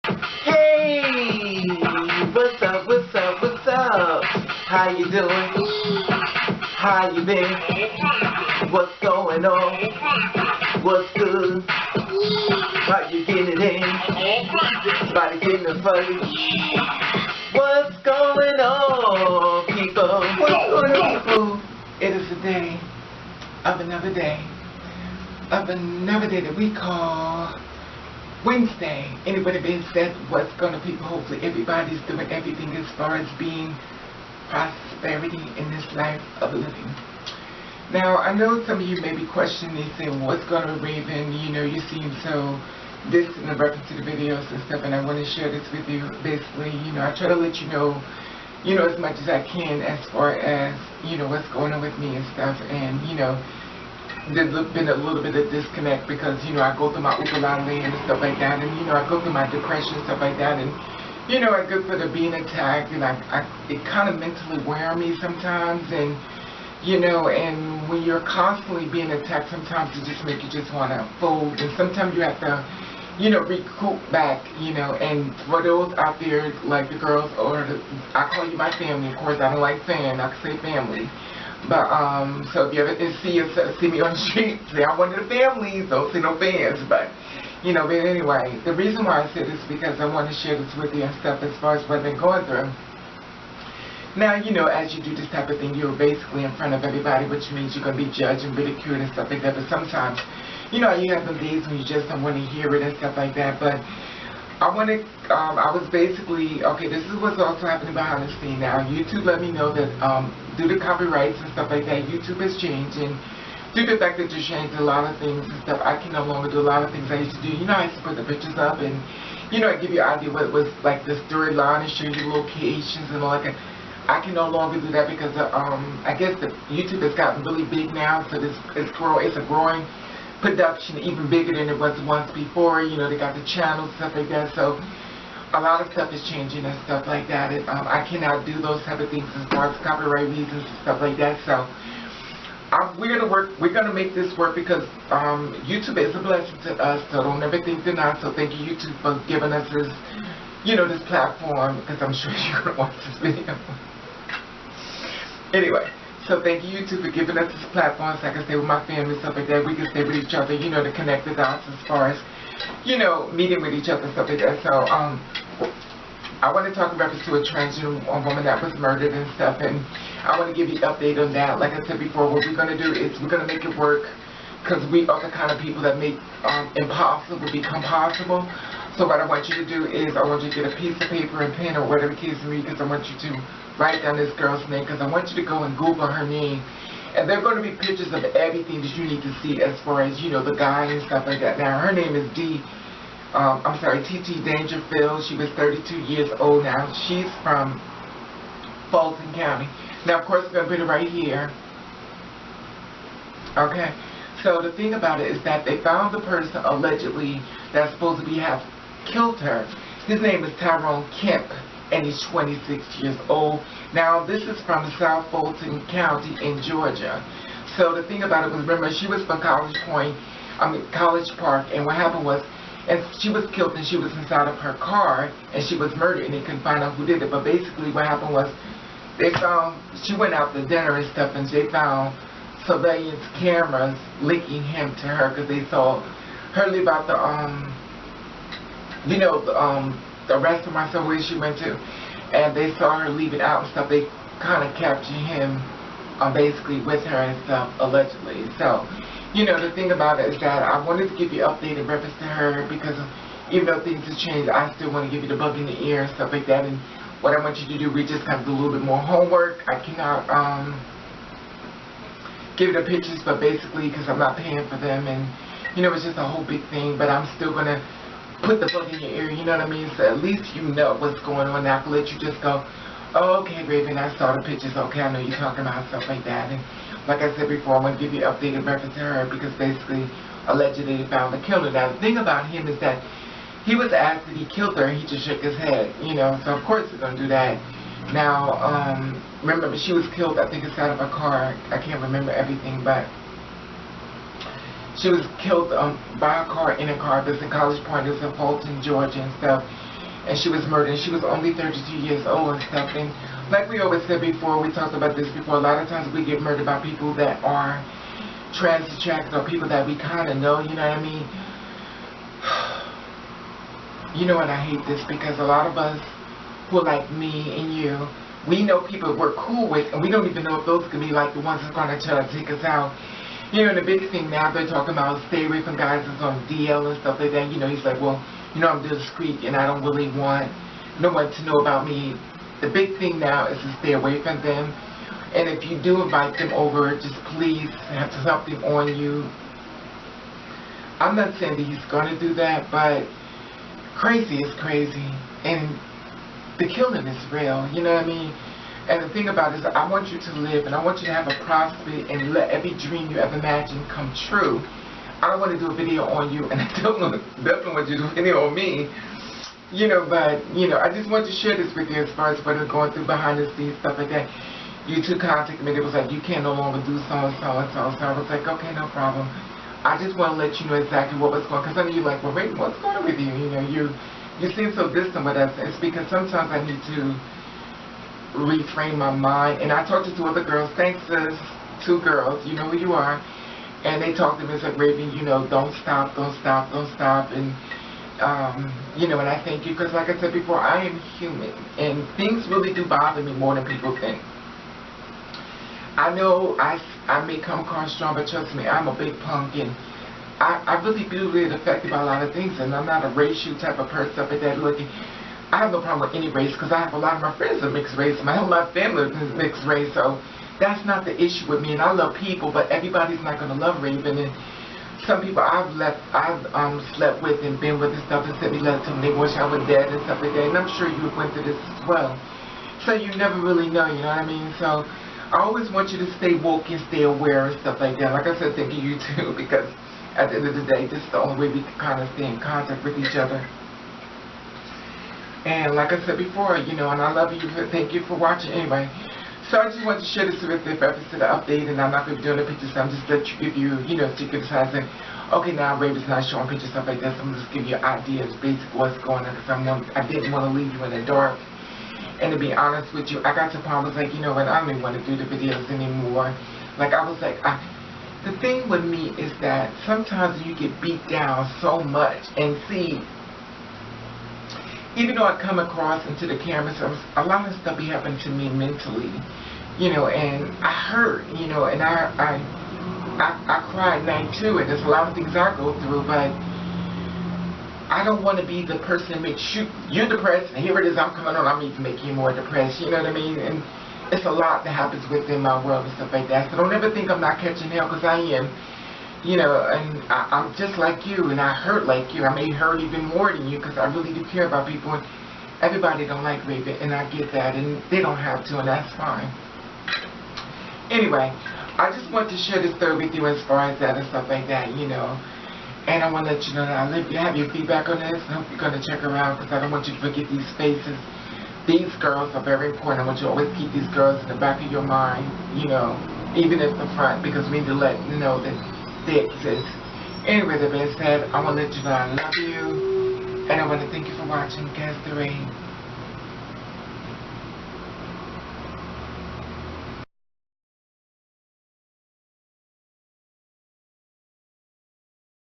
Hey, what's up, what's up, what's up? How you doing? How you been? What's going on? What's good? How you getting it in? Body getting it funny? What's going on, people? What's going on, people? It is the day of another day that we call Wednesday. Anybody being said what's gonna people, hopefully everybody's doing everything as far as being prosperity in this life of living. Now I know some of you may be questioning and saying, what's gonna Raven, you know, you seem so distant in reference to the videos and stuff, and I want to share this with you. Basically, you know, I try to let you know as much as I can as far as, you know, what's going on with me and stuff. And, you know, there's been a little bit of disconnect because, you know, I go through my ukulele and stuff like that, and, you know, I go through my depression and stuff like that, and, you know, I go through the being attacked, and it kind of mentally wears me sometimes, and, you know, and when you're constantly being attacked, sometimes it just makes you just want to fold, and sometimes you have to, you know, recoup back, you know. And for those out there, like the girls, or I call you my family, of course, I don't like fan, I can say family. But, so if you ever see me on the street, say I'm one of the families, don't see no fans. But, you know, but anyway, the reason why I said this is because I want to share this with you and stuff as far as what I've been going through. Now, you know, as you do this type of thing, you're basically in front of everybody, which means you're going to be judged and ridiculed and stuff like that. But sometimes, you know, you have some days when you just don't want to hear it and stuff like that. But I want to, I was basically, okay, this is what's also happening behind the scene now. YouTube let me know that due to copyrights and stuff like that, YouTube has changed. And due to the fact that you changed a lot of things and stuff, I can no longer do a lot of things I used to do. You know, I used to put the pictures up and, you know, I give you an idea what was like the storyline and show you locations and all that. I can no longer do that because I guess the YouTube has gotten really big now, so it's a growing production, even bigger than it was once before. You know, they got the channels, stuff like that, so a lot of stuff is changing and stuff like that. And, I cannot do those type of things as far as copyright reasons and stuff like that. So we're gonna make this work because YouTube is a blessing to us, so don't ever think they're not. So thank you, YouTube, for giving us this, you know, this platform, because I'm sure you're gonna watch this video. Anyway, so thank you, YouTube, for giving us this platform so I can stay with my family and stuff like that. We can stay with each other, you know, to connect the dots as far as, you know, meeting with each other and stuff like that. So, I want to talk in reference to a transgender woman that was murdered and stuff, and I want to give you an update on that. Like I said before, what we're going to do is we're going to make it work because we are the kind of people that make impossible become possible. So what I want you to do is I want you to get a piece of paper and pen or whatever the case may be, because I want you to write down this girl's name, because I want you to go and Google her name. And there are going to be pictures of everything that you need to see as far as, you know, the guy and stuff like that. Now, her name is Tee Dangerfield. She was 32 years old now. She's from Fulton County. Now, of course, I'm going to put it right here. Okay. So the thing about it is that they found the person allegedly that's supposed to have killed her. His name is Tyrone Kemp, and he's 26 years old. Now, this is from South Fulton County in Georgia. So the thing about it was, remember, she was from College Park, and what happened was, and she was killed and she was inside of her car, and she was murdered, and they couldn't find out who did it. But basically what happened was, they found, she went out to dinner and stuff, and they found surveillance cameras linking him to her, because they saw her leave out the, you know, the restaurant somewhere she went to, and they saw her leave it out and stuff. They kind of captured him basically with her and stuff, allegedly. So, you know, the thing about it is that I wanted to give you an update in reference to her, because even though things have changed, I still want to give you the bug in the ear and stuff like that. And what I want you to do, we just kind of do a little bit more homework. I cannot give you the pictures, but basically because I'm not paying for them, and you know, it's just a whole big thing. But I'm still gonna put the bug in your ear, you know what I mean? So at least you know what's going on. Now I can let you just go, oh, okay, Raven, I saw the pictures, okay, I know you're talking about stuff like that. And like I said before, I'm going to give you an updated reference to her, because basically, allegedly, they found the killer. Now, the thing about him is that he was asked that he killed her, and he just shook his head, you know, so of course he's going to do that. Now, remember, she was killed, I think, inside of a car. I can't remember everything, but she was killed by a car, in a car. This in College Point, this in Fulton, Georgia and stuff. and she was murdered, and she was only 32 years old and stuff. And like we always said before, we talked about this before, a lot of times we get murdered by people that are trans attracted or people that we kind of know, you know what I mean? You know, and I hate this because a lot of us who are like me and you, we know people we're cool with, and we don't even know if those could be like the ones that's going to try to take us out. You know, and the big thing now, they're talking about stay away from guys that's on DL and stuff like that. You know, he's like, well, you know, I'm discreet and I don't really want no one to know about me. The big thing now is to stay away from them. And if you do invite them over, just please have something on you. I'm not saying that he's going to do that, but crazy is crazy. And the killing is real, you know what I mean? And the thing about it is, I want you to live, and I want you to have a prosperity and let every dream you ever imagined come true. I don't want to do a video on you, and I definitely want you to do a video on me, you know, but, you know, I just want to share this with you as far as what is going through behind the scenes, stuff like that. You two contacted me, it was like, you can't no longer do so-and-so and so, so I was like, okay, no problem. I just want to let you know exactly what was going on, because I know you're like, well, wait, what's going on with you? You know, you seem so distant with us. It's because sometimes I need to reframe my mind. And I talked to two other girls, thanks to 2 girls, you know who you are, and they talked to me and said, Raven, you know, don't stop, don't stop, don't stop. And you know, and I thank you, because like I said before, I am human, and things really do bother me more than people think. I know I may come across strong, but trust me, I'm a big punk, and I really do get affected by a lot of things, and I'm not a racial type of person up at that looking. I have no problem with any race, because I have a lot of my friends are mixed race, and my whole family is mixed race, so that's not the issue with me. And I love people, but everybody's not going to love Raven. And some people I've slept with and been with and stuff, and sent me letters to them, they wish I was dead and stuff like that, and I'm sure you went through this as well. So you never really know, you know what I mean? So I always want you to stay woke and stay aware and stuff like that. Like I said, thank you too, because at the end of the day, this is the only way we can kind of stay in contact with each other. And like I said before, you know, and I love you. Thank you for watching anyway. So I just wanted to share this with you for the update, and I'm not going to be doing the pictures. So I'm just let you give you, you know, so you can decide saying, okay, now Raven's not showing pictures, stuff like that. So I'm just giving you ideas, basically what's going on, because I didn't want to leave you in the dark. And to be honest with you, I got to the point I was like, you know what, I don't even want to do the videos anymore. Like, I was like, the thing with me is that sometimes you get beat down so much, and see, even though I come across into the camera, so a lot of stuff be happening to me mentally, you know, and I hurt, you know, and I cry at night too, and there's a lot of things I go through, but I don't want to be the person that makes you're depressed, and here it is, I'm coming on, I'm even making you more depressed, you know what I mean? And it's a lot that happens within my world and stuff like that, so don't ever think I'm not catching hell, because I am. You know, and I'm just like you, and I hurt like you. I may hurt even more than you, because I really do care about people, and everybody don't like Raven, and I get that, and they don't have to, and that's fine. Anyway, I just want to share this story with you as far as that and stuff like that, you know. And I want to let you know that I have your feedback on this. I hope you're going to check around, because I don't want you to forget these faces. These girls are very important. I want you to always keep these girls in the back of your mind, you know, even at the front, because we need to let you know that they exist. Anyway, that being said, I want to let you know I love you, and I want to thank you for watching Cast the Rain.